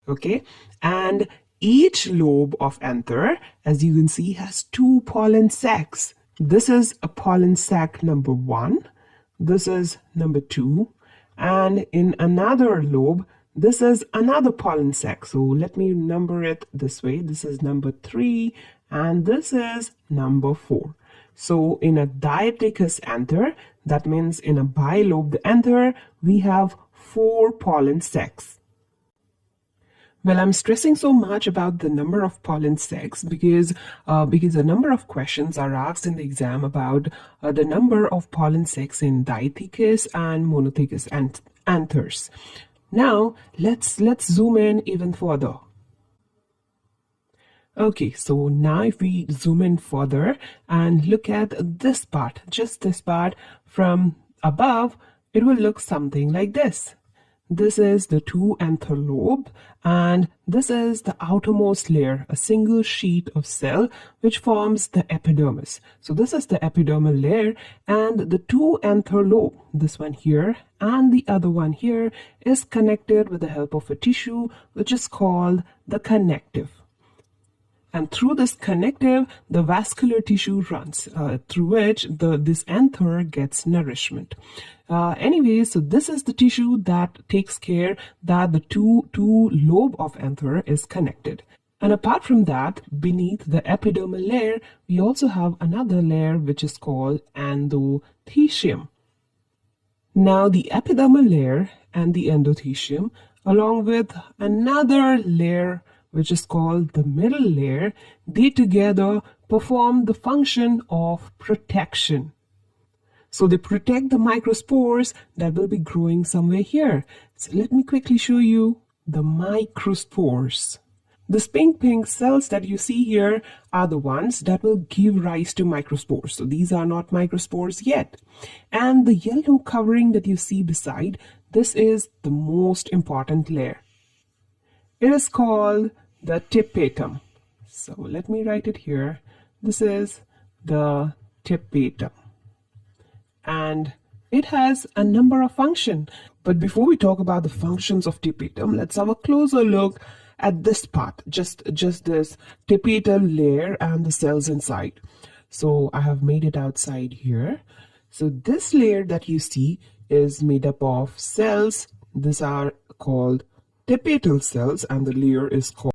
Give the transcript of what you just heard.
Okay, and each lobe of anther, as you can see, has 2 pollen sacs. This is a pollen sac number 1, this is number 2, and in another lobe, this is another pollen sac. So let me number it this way. This is number 3, and this is number 4. So in a diaticus anther, that means in a bilobed anther, we have 4 pollen sacs. Well, I'm stressing so much about the number of pollen sacs because a number of questions are asked in the exam about the number of pollen sacs in diathecous and monothecous anthers. Now, let's zoom in even further. Okay, so now if we zoom in further and look at this part, just this part from above, it will look something like this. This is the 2 anther lobe, and this is the outermost layer, a single sheet of cell which forms the epidermis. So this is the epidermal layer, and the 2 anther lobe, this one here and the other one here, is connected with the help of a tissue which is called the connective. And through this connective, the vascular tissue runs, through which this anther gets nourishment. Anyway, so this is the tissue that takes care that the two lobe of anther is connected. And apart from that, beneath the epidermal layer, we also have another layer which is called endothecium. Now, the epidermal layer and the endothecium, along with another layer which is called the middle layer, they together perform the function of protection. So they protect the microspores that will be growing somewhere here. So let me quickly show you the microspores. These pink cells that you see here are the ones that will give rise to microspores. So these are not microspores yet. And the yellow covering that you see beside, this is the most important layer. It is called the tapetum. So let me write it here. This is the tapetum. And it has a number of functions. But before we talk about the functions of tapetum, let's have a closer look at this part, just this tapetal layer and the cells inside. So I have made it outside here. So this layer that you see is made up of cells. These are called tapetal cells, and the layer is called